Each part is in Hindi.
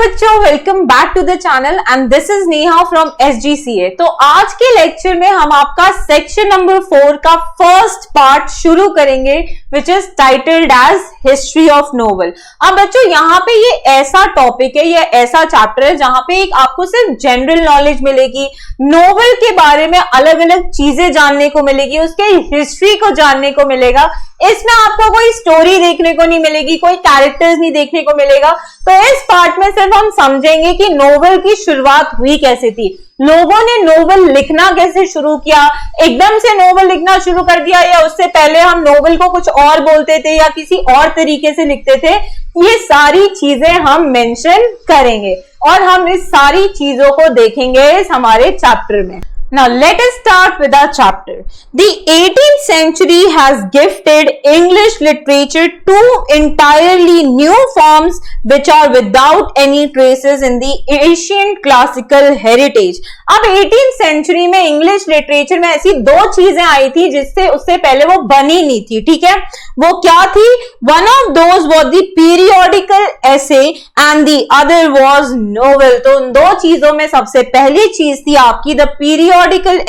बच्चों, welcome back to the channel and this is Neha from SGCA। तो आज के लेक्चर में हम आपका सेक्शन नंबर 4 का फर्स्ट पार्ट शुरू करेंगे which is titled as history of novel. अब बच्चों यहाँ पे ये ऐसा टॉपिक है, ये ऐसा चैप्टर है जहां पे एक आपको सिर्फ जनरल नॉलेज मिलेगी, नोवेल के बारे में अलग अलग चीजें जानने को मिलेगी, उसके हिस्ट्री को जानने को मिलेगा। इसमें आपको कोई स्टोरी देखने को नहीं मिलेगी, कोई कैरेक्टर्स नहीं देखने को मिलेगा। तो इस पार्ट में सिर्फ हम समझेंगे कि नोवेल की शुरुआत हुई कैसे थी, लोगों ने नोवेल लिखना कैसे शुरू किया, एकदम से नोवेल लिखना शुरू कर दिया या उससे पहले हम नोवेल को कुछ और बोलते थे या किसी और तरीके से लिखते थे। ये सारी चीजें हम मेंशन करेंगे और हम इस सारी चीजों को देखेंगे इस हमारे चैप्टर में। Now let us start with our chapter. The 18th century has gifted English literature two entirely new forms which are without any traces in the ancient classical heritage. अब 18th century में English literature में ऐसी दो चीजें आई थी जिससे उससे पहले वो बनी नहीं थी, ठीक है। वो क्या थी? One of those was the periodical essay and the other was novel. तो उन दो चीजों में सबसे पहली चीज थी आपकी the periodical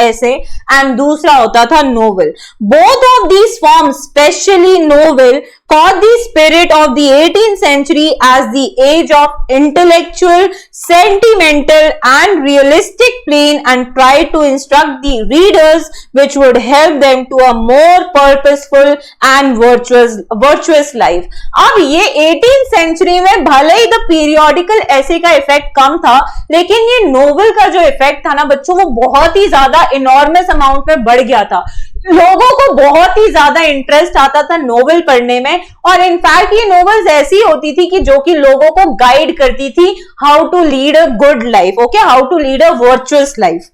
essay and दूसरा होता था novel. Both of these forms, especially novel, caught the spirit of the 18th century as the age of intellectual, sentimental and realistic plane and tried to instruct the readers which would help them to a more purposeful and virtuous life. अब ये 18th century में भले ही the periodical essay का इफेक्ट कम था, लेकिन ये नोवेल का जो इफेक्ट था ना बच्चों, वो बहुत ही ज्यादा इनॉर्मस अमाउंट में बढ़ गया था। लोगों को बहुत ही ज्यादा इंटरेस्ट आता था नोवेल पढ़ने में और इनफैक्ट ये नोवेल्स ऐसी होती थी कि जो कि लोगों को गाइड करती थी how to lead a good life, okay, how to lead a virtuous life.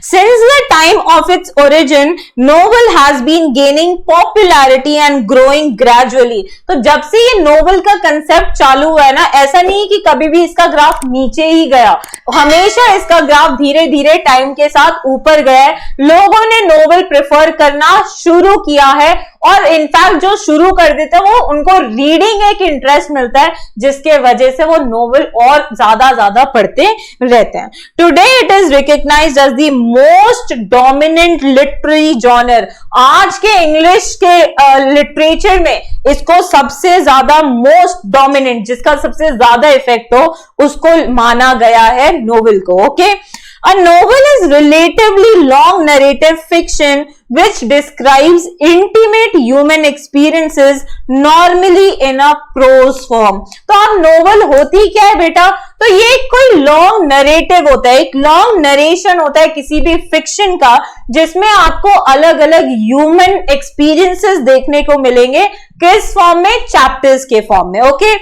Since the time of its origin, novel has been gaining popularity and growing gradually. तो जब से ये नोवेल का कंसेप्ट चालू हुआ है ना, ऐसा नहीं कि कभी भी इसका ग्राफ नीचे ही गया, हमेशा इसका ग्राफ धीरे धीरे टाइम के साथ ऊपर गया है। लोगों ने नोवेल प्रेफर करना शुरू किया है और इनफैक्ट जो शुरू कर देते हैं वो उनको रीडिंग एक इंटरेस्ट मिलता है जिसके वजह से वो नोवेल और ज्यादा पढ़ते रहते हैं। Today it is recognised as the most dominant literary genre. आज के इंग्लिश के लिटरेचर में इसको सबसे ज्यादा मोस्ट डोमिनेंट, जिसका सबसे ज्यादा इफेक्ट हो, उसको माना गया है नोवेल को, okay. A novel is relatively long narrative fiction which describes intimate human experiences normally in a prose form. तो अब नोवेल होती क्या है बेटा? तो ये कोई लॉन्ग नरेटिव होता है, एक लॉन्ग नरेशन होता है किसी भी फिक्शन का, जिसमें आपको अलग अलग ह्यूमन एक्सपीरियंसेस देखने को मिलेंगे। किस फॉर्म में? चैप्टर्स के फॉर्म में, okay.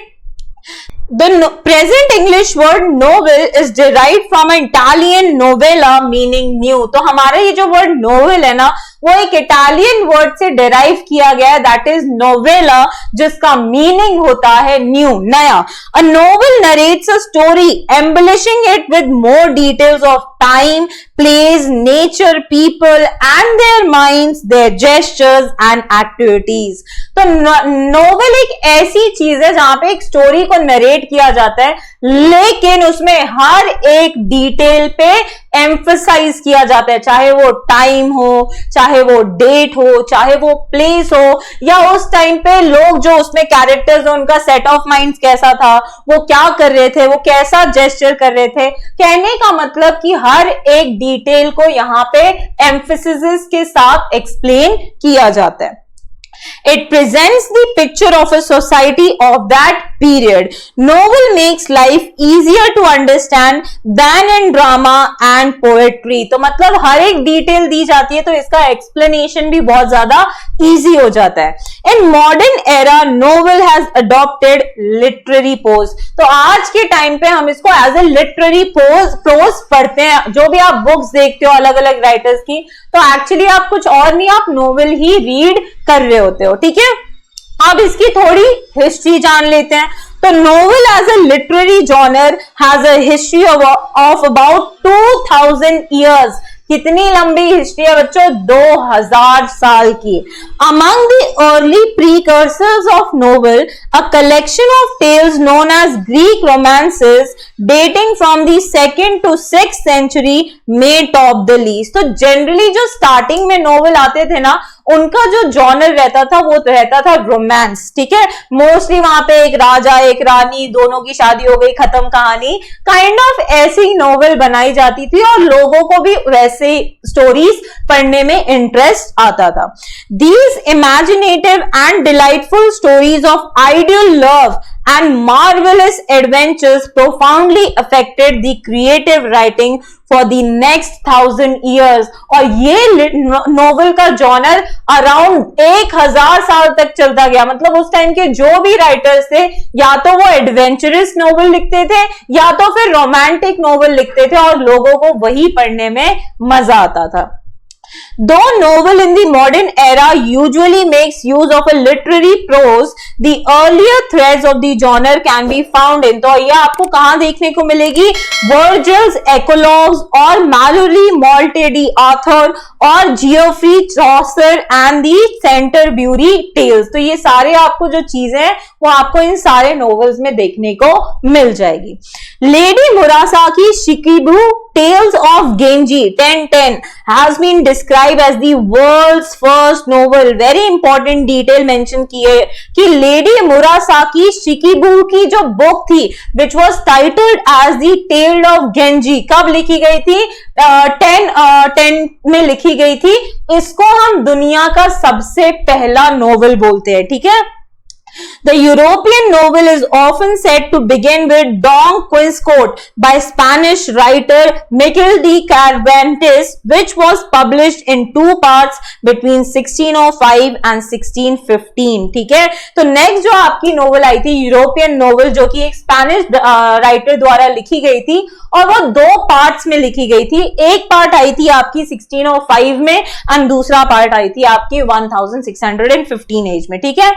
The present English word novel is derived from an Italian novella meaning new. तो हमारा ये जो वर्ड नोवेल है ना, वो एक इटालियन वर्ड से डिराइव किया गया है, दैट इज नोवेला, जिसका मीनिंग होता है न्यू, नया। A novel narrates a story, embellishing it with more details of time, place, nature, people and their minds, their gestures and activities. तो नोवेल एक ऐसी चीज है जहां पे एक स्टोरी को नरेट किया जाता है, लेकिन उसमें हर एक डिटेल पे एम्फसाइज किया जाता है, चाहे वो टाइम हो, चाहे वो डेट हो, चाहे वो प्लेस हो, या उस टाइम पे लोग जो उसमें कैरेक्टर्स हो उनका सेट ऑफ माइंड्स कैसा था, वो क्या कर रहे थे, वो कैसा जेस्चर कर रहे थे। कहने का मतलब कि हर एक डिटेल को यहाँ पे एम्फेसिस के साथ एक्सप्लेन किया जाता है। It presents the picture of a society of that period. Novel makes life easier to understand than in drama and poetry. तो मतलब हर एक डिटेल दी जाती है तो इसका एक्सप्लेनेशन भी बहुत ज्यादा इजी हो जाता है। In modern era, novel has adopted literary prose. तो आज के टाइम पे हम इसको एज ए लिटरेरी प्रोज पढ़ते हैं। जो भी आप बुक्स देखते हो अलग अलग राइटर्स की, तो एक्चुअली आप कुछ और नहीं, आप नोवेल ही रीड कर रहे होते हो, ठीक है। अब इसकी थोड़ी हिस्ट्री जान लेते हैं। तो novel as a literary genre has a history of about 2000 years. कितनी लंबी हिस्ट्री है बच्चों, 2000 साल की। Among the early precursors of novel, a collection of tales known as Greek romances dating from the 2nd to 6th century में टॉप द लीस्ट। तो जनरली जो स्टार्टिंग में नोवेल आते थे ना, उनका जो जॉनर रहता था वो रहता था रोमांस, ठीक है। मोस्टली वहां पे एक राजा एक रानी, दोनों की शादी हो गई, खत्म कहानी, काइंड ऑफ ऐसी नोवेल बनाई जाती थी और लोगों को भी वैसे स्टोरीज पढ़ने में इंटरेस्ट आता था। These imaginative and delightful stories of ideal love and marvelous adventures profoundly affected the creative writing for the next 1000 years। और ये नोवेल का जॉनर अराउंड 1000 साल तक चलता गया। मतलब उस टाइम के जो भी राइटर्स थे, या तो वो एडवेंचरस नोवेल लिखते थे या तो फिर रोमांटिक नोवेल लिखते थे और लोगों को वही पढ़ने में मजा आता था। Though novel in the modern era usually makes use of a literary prose, the earlier threads of the genre can be found in, तो ये आपको कहां देखने को मिलेगी, Virgil's Eclogues और Malory Maltedy Arthur और Geoffrey Chaucer and the Canterbury Tales। तो ये सारे आपको जो चीजें हैं वो आपको इन सारे नोवेल्स में देखने को मिल जाएगी। Lady Murasaki Shikibu Tales of Genji 1010 has been described as the world's first novel। Very important detail mention की है कि लेडी मुरासाकी शिकिबू की जो बुक थी which was titled as the Tale of Genji, कब लिखी गई थी, 1010 में लिखी गई थी। इसको हम दुनिया का सबसे पहला नोवेल बोलते हैं, ठीक है। The European novel is often said to begin with Don Quixote by Spanish writer Miguel de Cervantes, which was published in 2 parts between 1605 and 1615। ठीक है, तो नेक्स्ट जो आपकी नोवेल आई थी यूरोपियन नोवेल, जो कि एक स्पेनिश राइटर द्वारा लिखी गई थी और वो 2 पार्ट्स में लिखी गई थी। एक पार्ट आई थी आपकी 1605 में एंड दूसरा पार्ट आई थी आपकी 1615 एज में, ठीक है।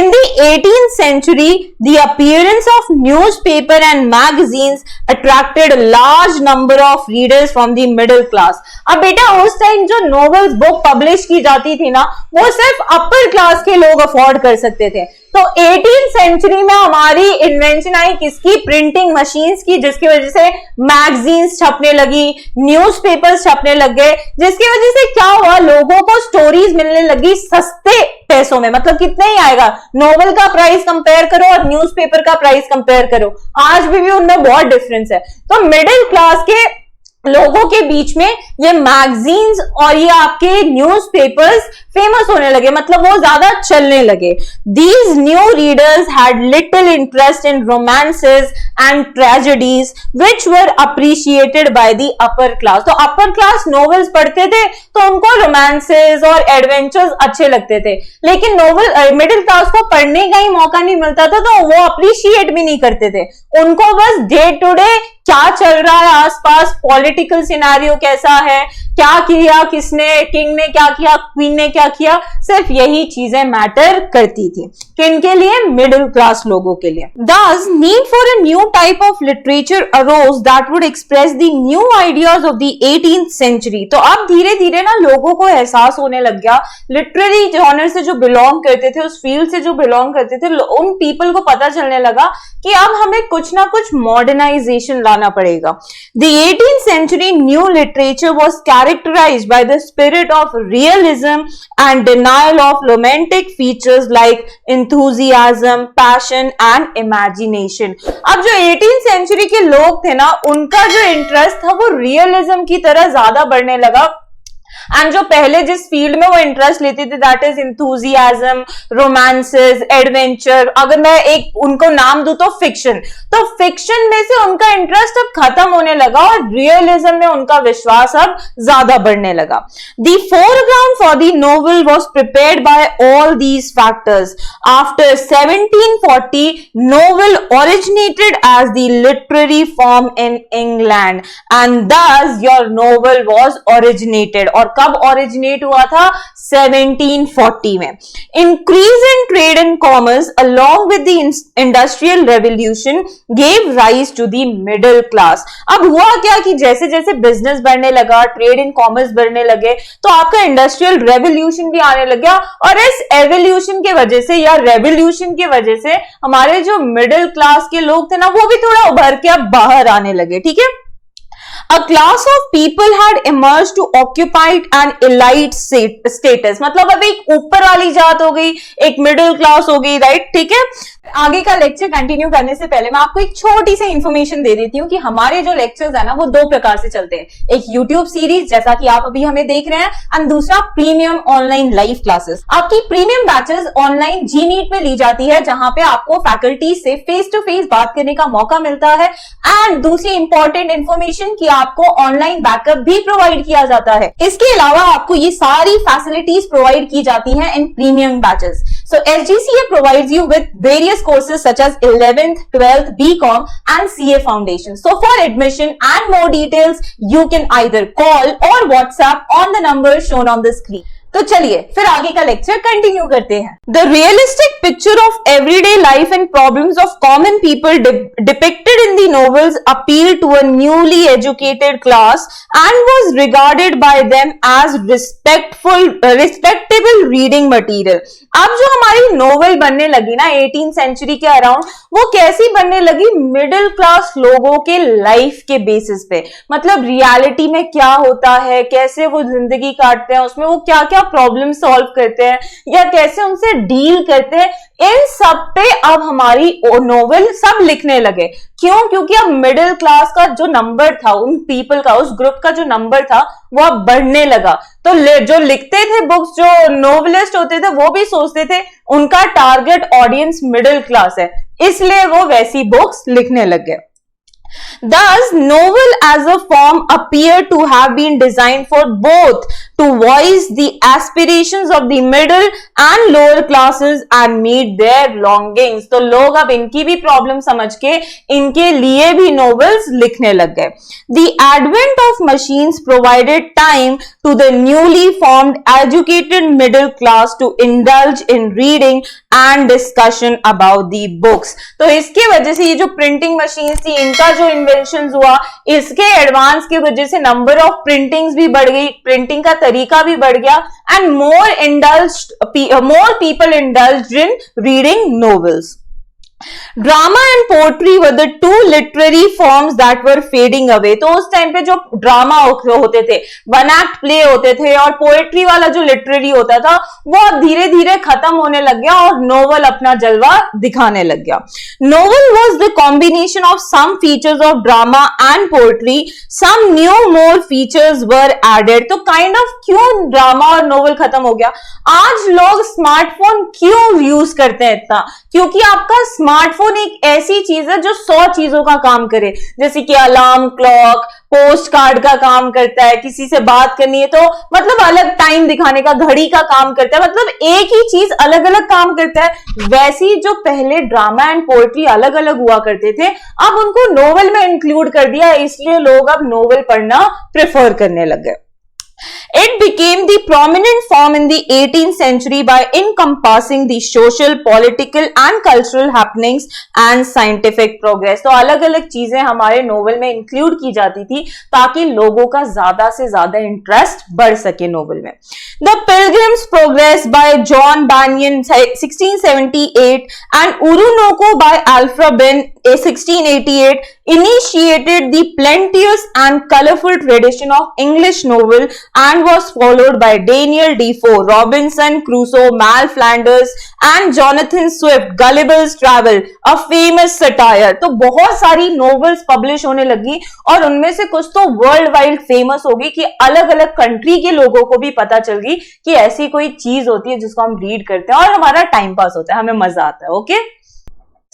In the 18th century, the appearance of newspaper and magazines attracted a large number of readers from the middle class। अब बेटा उस टाइम जो नॉवेल्स बुक पब्लिश की जाती थी ना, वो सिर्फ अपर क्लास के लोग अफोर्ड कर सकते थे। तो 18th सेंचुरी में हमारी इन्वेंशन आई किसकी, प्रिंटिंग मशीन्स की, जिसकी वजह से मैगजीन्स छपने लगी, न्यूज़पेपर्स छपने लग गए, जिसकी वजह से क्या हुआ, लोगों को स्टोरीज मिलने लगी सस्ते पैसों में। मतलब कितना ही आएगा, नोवेल का प्राइस कंपेयर करो और न्यूज़पेपर का प्राइस कंपेयर करो, आज भी उनमें बहुत डिफरेंस है। तो मिडिल क्लास के लोगों के बीच में ये मैगजीन्स और ये आपके न्यूज़पेपर्स फेमस होने लगे, मतलब वो ज्यादा चलने लगे। These new readers had little interest in romances and tragedies which were appreciated by the upper class। तो अपर क्लास नॉवेल्स पढ़ते थे तो उनको रोमांसेस और एडवेंचर्स अच्छे लगते थे, लेकिन नॉवेल मिडिल क्लास को पढ़ने का ही मौका नहीं मिलता था तो वो अप्रिशिएट भी नहीं करते थे। उनको बस डे टू डे क्या चल रहा है आसपास, पॉलिटिकल सिनेरियो कैसा है, क्या किया किसने, किंग ने क्या किया, क्वीन ने क्या किया, सिर्फ यही चीजें मैटर करती थी। किनके लिए, मिडिल क्लास लोगों के लिए। Thus, need for a new type of literature arose that would express the new ideas of the 18th century। तो अब धीरे धीरे ना लोगों को एहसास होने लग गया, लिटरेरी जॉनर से जो बिलोंग करते थे, उस फील्ड से जो बिलोंग करते थे, उन पीपल को पता चलने लगा कि अब हमें कुछ ना कुछ मॉडर्नाइजेशन लाना पड़ेगा। The 18th century new literature was characterized by the spirit of realism and denial of romantic features like enthusiasm, passion and imagination। अब जो 18th century के लोग थे ना, उनका जो इंटरेस्ट था वो रियलिज्म की तरह ज्यादा बढ़ने लगा। एंड जो पहले जिस फील्ड में वो इंटरेस्ट लेते थे, that is enthusiasm, romances, adventure, अगर मैं एक उनको नाम दूं तो फिक्शन, तो फिक्शन में से उनका इंटरेस्ट अब खत्म होने लगा और रियलिज्म में उनका विश्वास अब ज्यादा बढ़ने लगा। The foreground for the novel was prepared by all these factors. After 1740 novel originated as the literary form in England and thus your novel was originated. और कब ओरिजिनेट हुआ था? 1740 में। Increase in trade and commerce along with the industrial revolution gave rise to the middle class. अब हुआ क्या कि जैसे जैसे बिजनेस बढ़ने लगा, ट्रेड एंड कॉमर्स बढ़ने लगे, तो आपका इंडस्ट्रियल रेवोल्यूशन भी आने लग गया, और इस एवोल्यूशन के वजह से या रेवोल्यूशन की वजह से हमारे जो मिडिल क्लास के लोग थे ना, वो भी थोड़ा उभर के अब बाहर आने लगे। ठीक है, A class of people had emerged to occupy an elite status। मतलब अब एक ऊपर वाली जात हो गई, एक मिडिल क्लास हो गई, राइट? ठीक है, आगे का लेक्चर कंटिन्यू करने से पहले मैं आपको एक छोटी सी इंफॉर्मेशन दे देती हूँ कि हमारे जो लेक्चर्स है ना, वो दो प्रकार से चलते हैं। एक यूट्यूब सीरीज जैसा कि आप अभी हमें देख रहे हैं, एंड दूसरा प्रीमियम ऑनलाइन लाइव क्लासेस। आपकी प्रीमियम बैचेस ऑनलाइन Gmeet में ली जाती है, जहां पे आपको फैकल्टी से फेस टू फेस बात करने का मौका मिलता है, एंड दूसरी इंपॉर्टेंट इंफॉर्मेशन की आपको ऑनलाइन बैकअप भी प्रोवाइड किया जाता है। इसके अलावा आपको ये सारी फैसिलिटीज प्रोवाइड की जाती है in premium batches. So SGCA provides you with various courses such as 11th, 12th, BCom and CA Foundation. So for admission and more details, you can either call or WhatsApp on the number shown on the screen. तो चलिए फिर आगे का लेक्चर कंटिन्यू करते हैं। The realistic picture of everyday life and problems of common people depicted in the novels appeal to a newly educated class and was regarded by them as respectable reading material. अब जो हमारी नॉवेल बनने लगी ना 18th सेंचुरी के अराउंड, वो कैसी बनने लगी? मिडिल क्लास लोगों के लाइफ के बेसिस पे, मतलब रियलिटी में क्या होता है, कैसे वो जिंदगी काटते हैं, उसमें वो क्या क्या प्रॉब्लम सॉल्व करते हैं या कैसे उनसे डील करते हैं, इन सब पे अब हमारी नोवेल सब लिखने लगे। क्यों? क्योंकि अब मिडिल क्लास का जो नंबर था, उन पीपल का, उस ग्रुप का जो नंबर था, वो अब बढ़ने लगा। तो जो लिखते थे बुक्स, जो नोवेलिस्ट होते थे, वो भी सोचते थे उनका टारगेट ऑडियंस मिडिल क्लास है, इसलिए वो वैसी बुक्स लिखने लग गए। Thus, novel as a form appear to have been designed for both to voice the aspirations of the middle and lower classes and meet their longings। तो लोग अब इनकी भी प्रॉब्लम समझ के इनके लिए भी नॉवेल्स लिखने लग गए। The advent of machines provided time to the newly formed educated middle class to indulge in reading and discussion about the books। तो इसके वजह से ये जो प्रिंटिंग मशीन थी, इनका जो इन्वेंशन हुआ, इसके एडवांस की वजह से नंबर ऑफ प्रिंटिंग्स भी बढ़ गई, प्रिंटिंग का तरीका भी बढ़ गया, and more people indulged in reading novels. Drama and poetry were the two literary forms that were fading away. तो उस टाइम पे जो ड्रामा होते थे, वन एक्ट प्ले होते थे, और पोएट्री वाला जो लिटरेरी होता था, वो धीरे धीरे खत्म होने लग गया और नोवेल अपना जलवा दिखाने लग गया। Novel was the combination of some features of drama and poetry, some new more features were added. तो काइंड ऑफ क्यों ड्रामा और नोवेल खत्म हो गया? आज लोग स्मार्टफोन क्यों यूज करते हैं इतना? क्योंकि आपका स्मार्टफोन एक ऐसी चीज है जो 100 चीजों का काम करे, जैसे कि अलार्म क्लॉक, पोस्ट कार्ड का काम करता है, किसी से बात करनी है तो मतलब अलग टाइम दिखाने का, घड़ी का काम करता है, मतलब एक ही चीज अलग अलग काम करता है। वैसी जो पहले ड्रामा एंड पोएट्री अलग अलग हुआ करते थे, अब उनको नोवेल में इंक्लूड कर दिया, इसलिए लोग अब नोवेल पढ़ना प्रेफर करने लग गए। It became the prominent form in the 18th century by encompassing the social, political and cultural happenings and scientific progress। तो अलग अलग चीजें हमारे नोवेल में इंक्लूड की जाती थी ताकि लोगों का ज्यादा से ज्यादा इंटरेस्ट बढ़ सके नोवेल में। The Pilgrim's Progress by John Bunyan 1678 and Orinoco by Alfred Byn 1688 initiated the plenteous and colorful tradition of English novel and was followed by Daniel Defoe, Robinson Crusoe, Mal Flanders and Jonathan Swift, Gulliver's Travel, a famous satire। तो बहुत सारी नॉवेल्स पब्लिश होने लगी और उनमें से कुछ तो वर्ल्ड वाइड फेमस होगी कि अलग अलग कंट्री के लोगों को भी पता चल गई कि ऐसी कोई चीज होती है जिसको हम रीड करते हैं और हमारा टाइम पास होता है, हमें मजा आता है। Okay,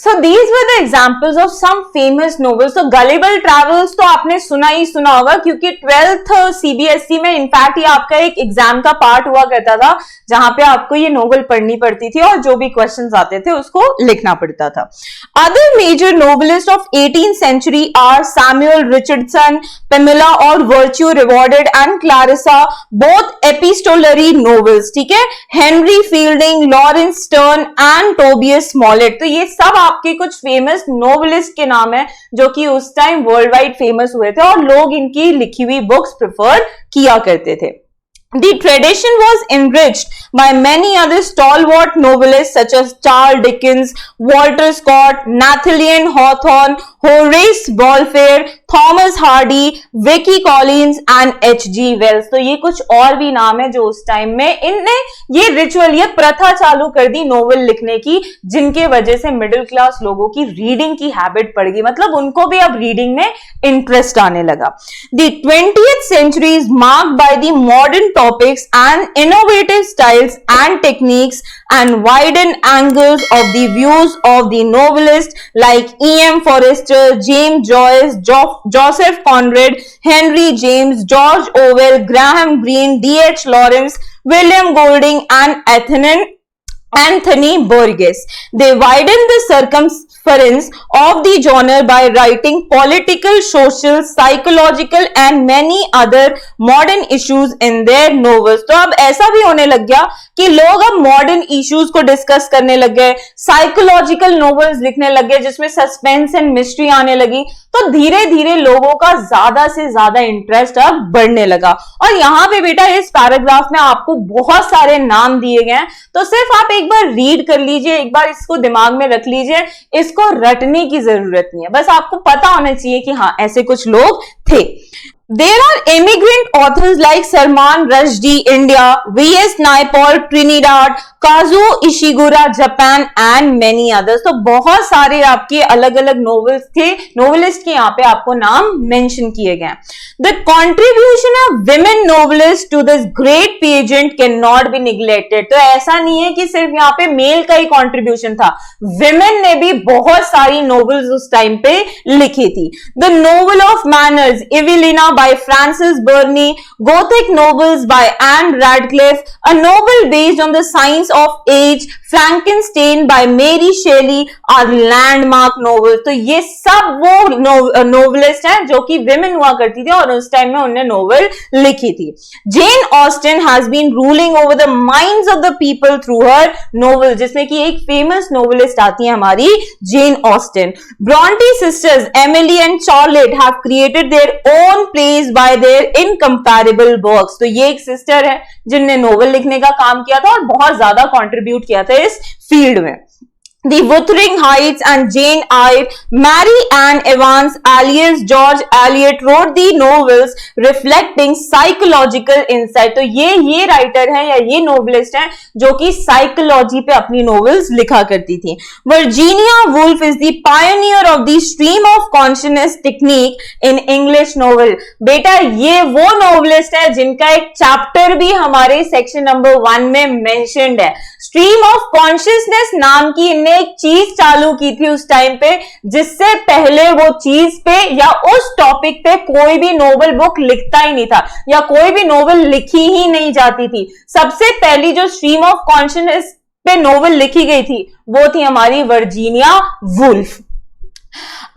So these were the examples of some famous novels. So Gullible Travels तो आपने सुना ही सुना होगा, क्योंकि 12th CBSE में इनफैक्ट ये आपका एक एग्जाम का पार्ट हुआ करता था, जहां पे आपको ये नोवेल पढ़नी पड़ती थी और जो भी क्वेश्चंस आते थे उसको लिखना पड़ता था. Other major novelists of 18th century are Samuel Richardson, Pamela और Virtue Rewarded and Clarissa, both epistolary novels. ठीक है, Henry Fielding, Lawrence Sterne and Tobias Smollett. तो ये सब आपके कुछ फेमस नोवेलिस्ट के नाम है जो कि उस टाइम वर्ल्ड वाइड फेमस हुए थे और लोग इनकी लिखी हुई बुक्स प्रेफर किया करते थे. The tradition was enriched by many other stalwart novelists such as Charles Dickens, Walter Scott, Nathaniel Hawthorne, Horace Walpole, Thomas Hardy, Vicky Collins and H.G. Wells. तो ये कुछ और भी नाम है जो उस टाइम में इनने ये रिचुअल, ये प्रथा चालू कर दी नोवेल लिखने की, जिनके वजह से मिडिल क्लास लोगों की रीडिंग की हैबिट पड़ गई, मतलब उनको भी अब रीडिंग में इंटरेस्ट आने लगा. The 20th century is marked by the modern topics and innovative styles and techniques and widen angles of the views of the novelists like E.M. Forster, James Joyce, Joseph Conrad, Henry James, George Orwell, Graham Greene, D.H. Lawrence, William Golding and Anthony Burgess. They widen the circumference of the genre by writing political, social, psychological and many other modern issues in their novels. तो अब ऐसा भी होने लग गया कि लोग अब मॉडर्न इश्यूज को डिस्कस करने लग गए, साइकोलॉजिकल नोवेल्स लिखने लग गए जिसमें सस्पेंस एंड मिस्ट्री आने लगी. तो धीरे धीरे लोगों का ज्यादा से ज्यादा इंटरेस्ट अब बढ़ने लगा. और यहाँ पे बेटा इस पैराग्राफ में आपको बहुत सारे नाम दिए गए हैं, तो सिर्फ आप एक बार रीड कर लीजिए, एक बार इसको दिमाग में रख लीजिए, इसको रटने की जरूरत नहीं है, बस आपको पता होना चाहिए कि हाँ ऐसे कुछ लोग थे. There are immigrant authors like Salman Rushdie, India, V.S. Naipaul, Trinidad, Kazuo Ishiguro, Japan and many others. तो बहुत सारे आपके अलग अलग नोवेल्स थे, नोवेलिस्ट के यहाँ पे आपको नाम मेंशन किए गए. The contribution of women novelists to this great pageant cannot be neglected. तो ऐसा नहीं है कि सिर्फ यहाँ पे मेल का ही कंट्रीब्यूशन था, विमेन ने भी बहुत सारी नोवेल्स उस टाइम पे लिखी थी. The Novel of Manners, Evelina by Frances Burney, Gothic novels by Anne Radcliffe, a novel based on the science of age, Frankenstein by Mary Shelley are landmark novels. तो ये सब वो नोवेलिस्ट हैं जो कि विमेन हुआ करती थी और उस टाइम में उन्होंने नोवेल लिखी थी. Jane Austen has been ruling over the minds of the people through her novel, जिसमें कि एक फेमस नोवेलिस्ट आती है हमारी Jane Austen. Bronte sisters Emily and Charlotte have created their own plays by their incomparable works. तो ये एक सिस्टर है जिनने नोवेल लिखने का काम किया था और बहुत ज्यादा कंट्रीब्यूट किया था इस फील्ड में. The Wuthering Heights and Jane Eyre, Mary Ann Evans, alias George Eliot wrote the novels reflecting psychological insight. तो ये राइटर है या ये नोवेलिस्ट है जो कि साइकोलॉजी पे अपनी नोवेल्स लिखा करती थी. Virginia Woolf is the pioneer of the stream of consciousness technique in English novel. बेटा ये वो नोवेलिस्ट है जिनका एक चैप्टर भी हमारे सेक्शन नंबर 1 में मेंशन्ड है. स्ट्रीम ऑफ कॉन्शियसनेस नाम की इनने एक चीज चालू की थी उस टाइम पे, जिससे पहले वो चीज पे या उस टॉपिक पे कोई भी नोवेल बुक लिखता ही नहीं था या कोई भी नोवेल लिखी ही नहीं जाती थी. सबसे पहली जो स्ट्रीम ऑफ कॉन्शियसनेस पे नोवेल लिखी गई थी वो थी हमारी Virginia Woolf.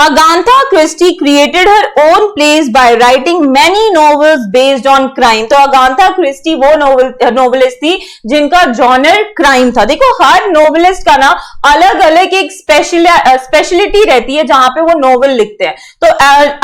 Agatha Christie created her own plays by writing many novels based on crime. तो Agatha Christie वो नोवेलिस्ट थी जिनका जॉनर क्राइम था. देखो हर नोवेलिस्ट का ना अलग अलग एक स्पेशलिटी रहती है जहां पे वो नोवेल लिखते हैं. तो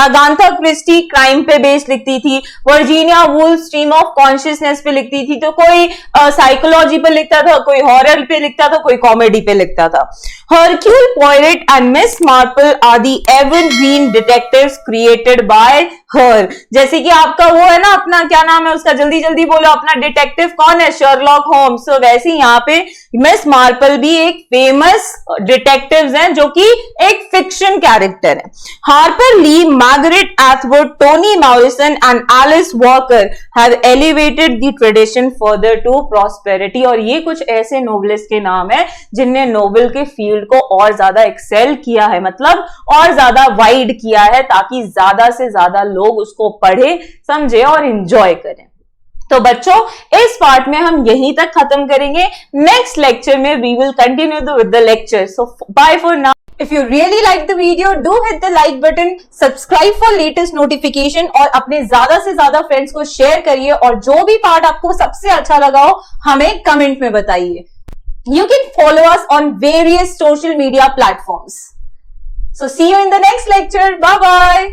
Agatha Christie क्राइम पे बेस्ड लिखती थी, Virginia Woolf stream of consciousness पे लिखती थी, तो कोई साइकोलॉजी पे लिखता था, कोई हॉरर पे लिखता था, कोई कॉमेडी पे लिखता था. Hercule Poirot and Miss Marple are the evergreen detectives created by हर। जैसे कि आपका वो है ना, अपना क्या नाम है उसका, जल्दी जल्दी बोलो, अपना डिटेक्टिव कौन है, शर्लॉक होम्स। तो वैसे यहाँ पे मिस मार्पल भी एक फेमस डिटेक्टिव हैं जो कि एक फिक्शन कैरेक्टर है। Harper Lee, Margaret Atwood, Toni Morrison and Alice Walker have elevated the tradition further to prosperity. और ये कुछ ऐसे नोवेलिस्ट के नाम है जिनने नोवेल के फील्ड को और ज्यादा एक्सेल किया है, मतलब और ज्यादा वाइड किया है, ताकि ज्यादा से ज्यादा लोग उसको पढ़े, समझे और एंजॉय करें। तो बच्चों, इस पार्ट में हम यहीं तक खत्म करेंगे। नेक्स्ट लेक्चर में we will continue with the lecture. So bye for now. If you really like the video, do hit the like button, subscribe for latest notification और अपने ज्यादा से ज्यादा फ्रेंड्स को शेयर करिए। और जो भी पार्ट आपको सबसे अच्छा लगा हो हमें कमेंट में बताइए। You can follow us on various social media platforms. So see you in the next lecture. Bye bye.